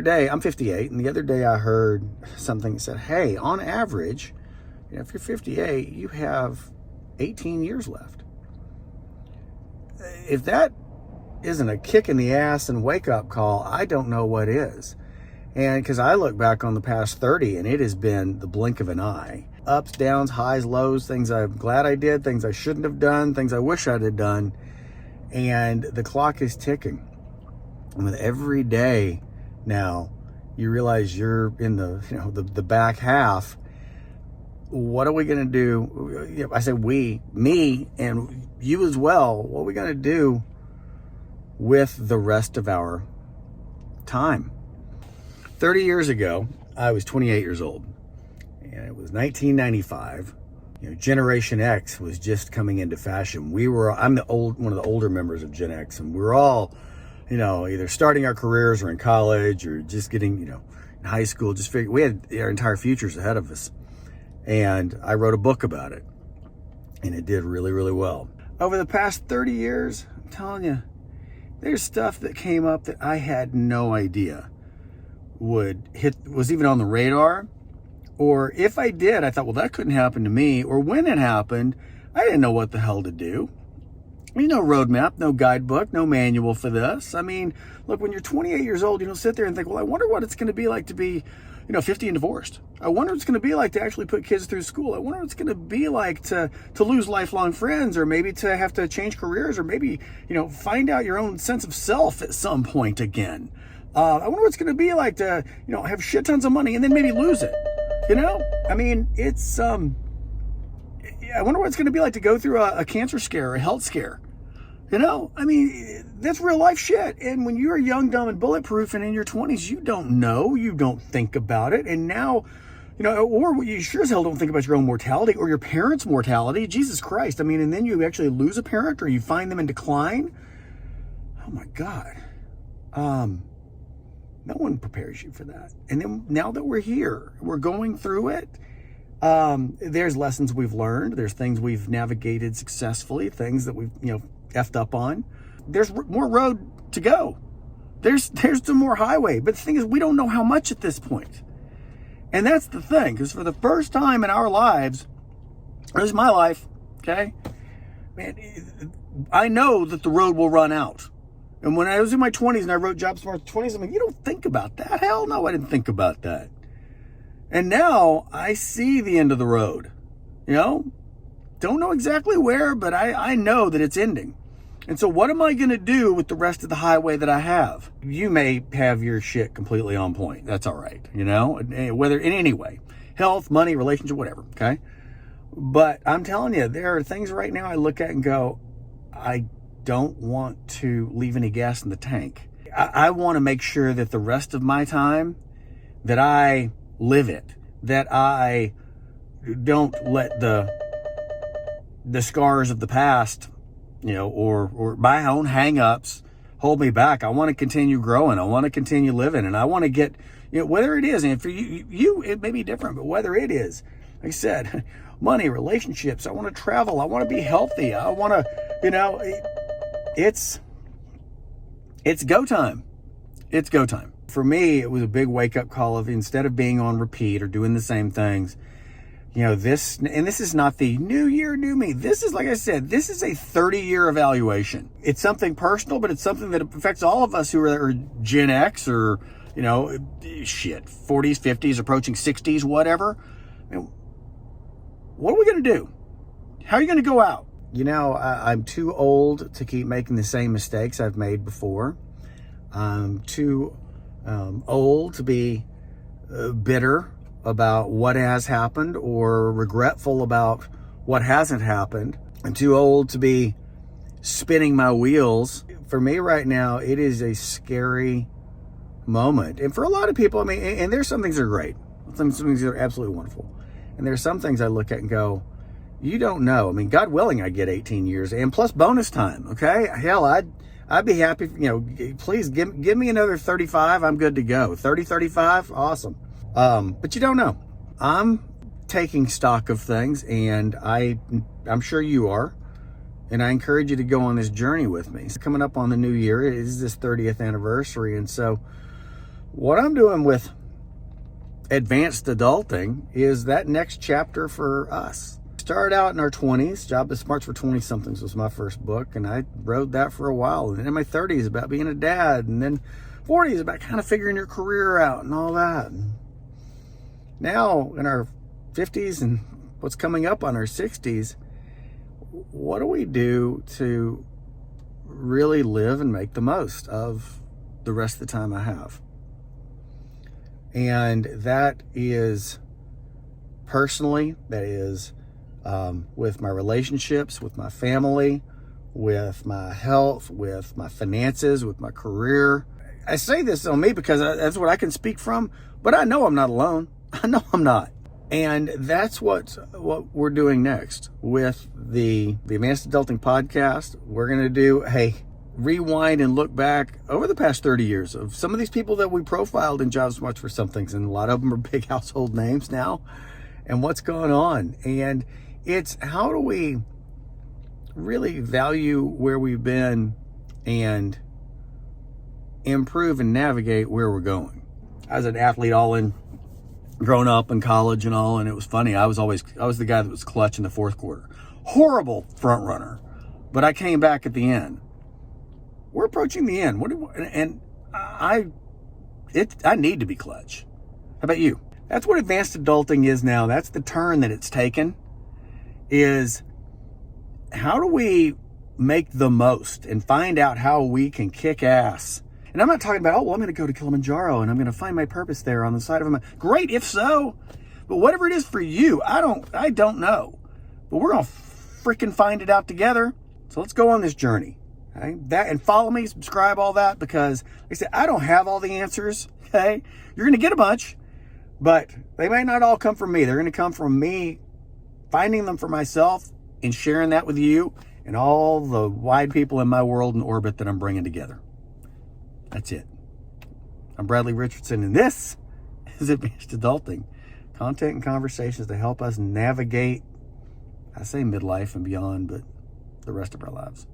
other day, I'm 58, and the other day I heard something that said, hey, on average, if you're 58, you have 18 years left. If that isn't a kick in the ass and wake-up call, I don't know what is. And because I look back on the past 30, and it has been the blink of an eye. Ups, downs, highs, lows, things I'm glad I did, things I shouldn't have done, things I wish I'd have done. And the clock is ticking. And with every day now, you realize you're in the back half. What are we going to do? I say we, me, and you as well. What are we going to do with the rest of our time? 30 years ago, I was 28 years old, and it was 1995. Generation X was just coming into fashion. I'm one of the older members of Gen X, and we were all, either starting our careers or in college or just getting, in high school. We had our entire futures ahead of us. And I wrote a book about it, and it did really, really well. Over the past 30 years, I'm telling you, there's stuff that came up that I had no idea was even on the radar. Or if I did, I thought, well, that couldn't happen to me. Or when it happened, I didn't know what the hell to do. No roadmap, no guidebook, no manual for this. Look, when you're 28 years old, you don't sit there and think, well, I wonder what it's going to be like to be 50 and divorced. I wonder what it's going to be like to actually put kids through school. I wonder what it's going to be like to lose lifelong friends, or maybe to have to change careers, or maybe, find out your own sense of self at some point again. I wonder what it's going to be like to, have shit tons of money and then maybe lose it. It's, I wonder what it's going to be like to go through a cancer scare or a health scare. That's real life shit. And when you're young, dumb, and bulletproof and in your 20s, you don't know, you don't think about it. And now, or you sure as hell don't think about your own mortality or your parents' mortality. Jesus Christ. And then you actually lose a parent or you find them in decline. Oh my God. No one prepares you for that. And then now that we're here, we're going through it. There's lessons we've learned. There's things we've navigated successfully, things that we've, effed up on. There's more road to go. There's some more highway. But the thing is, we don't know how much at this point. And that's the thing, because for the first time in our lives, or at least my life, okay, man, I know that the road will run out. And when I was in my 20s and I wrote Job Smart 20s, I'm like, you don't think about that? Hell no, I didn't think about that. And now I see the end of the road. Don't know exactly where, but I know that it's ending. And so what am I going to do with the rest of the highway that I have? You may have your shit completely on point. That's all right. Whether in any way, health, money, relationship, whatever. Okay. But I'm telling you, there are things right now I look at and go, I don't want to leave any gas in the tank. I want to make sure that the rest of my time, that I live it, that I don't let the scars of the past, or my own hang-ups hold me back. I want to continue growing. I want to continue living, and I want to get, whether it is, and for you, it may be different, but whether it is, like I said, money, relationships, I want to travel, I want to be healthy, I want to, it's go time. It's go time. For me, it was a big wake-up call of, instead of being on repeat or doing the same things, this is not the new year, new me. This is, like I said, this is a 30-year evaluation. It's something personal, but it's something that affects all of us who are Gen X or, 40s, 50s, approaching 60s, whatever. What are we going to do? How are you going to go out? I'm too old to keep making the same mistakes I've made before. I'm too old to be bitter about what has happened or regretful about what hasn't happened. I'm too old to be spinning my wheels. For me right now, it is a scary moment. And for a lot of people, and there's some things that are great. Some things that are absolutely wonderful. And there's some things I look at and go, you don't know. God willing, I get 18 years and plus bonus time. Okay. Hell, I'd be happy. Please give me another 35. I'm good to go. 30, 35. Awesome. But you don't know. I'm taking stock of things, and I'm sure you are. And I encourage you to go on this journey with me. It's coming up on the new year. It is this 30th anniversary. And so what I'm doing with advanced adulting is that next chapter for us. Started out in our 20s. Job is Smarts for 20-somethings was my first book, and I wrote that for a while. And then in my 30s about being a dad, and then 40s about kind of figuring your career out and all that. And now in our 50s and what's coming up on our 60s, what do we do to really live and make the most of the rest of the time I have? And that is personally, that is with my relationships, with my family, with my health, with my finances, with my career. I say this on me because that's what I can speak from, but I know I'm not alone. I know I'm not. And that's what we're doing next with the Advanced Adulting podcast. We're going to do a rewind and look back over the past 30 years of some of these people that we profiled in Jobs Much for Somethings, and a lot of them are big household names now, and what's going on. And it's how do we really value where we've been and improve and navigate where we're going. I was an athlete all in growing up in college and all, and it was funny. I was the guy that was clutch in the fourth quarter. Horrible front runner, but I came back at the end. We're approaching the end. I need to be clutch. How about you? That's what advanced adulting is now. That's the turn that it's taken, is how do we make the most and find out how we can kick ass. And I'm not talking about, I'm going to go to Kilimanjaro and I'm going to find my purpose there on the side of a mountain. Great, if so. But whatever it is for you, I don't know. But we're going to freaking find it out together. So let's go on this journey. Okay? That, and follow me, subscribe, all that, because like I said, I don't have all the answers. Okay? You're going to get a bunch, but they may not all come from me. They're going to come from me finding them for myself and sharing that with you and all the wide people in my world and orbit that I'm bringing together. That's it. I'm Bradley Richardson, and this is Advanced Adulting. Content and conversations to help us navigate, I say midlife and beyond, but the rest of our lives.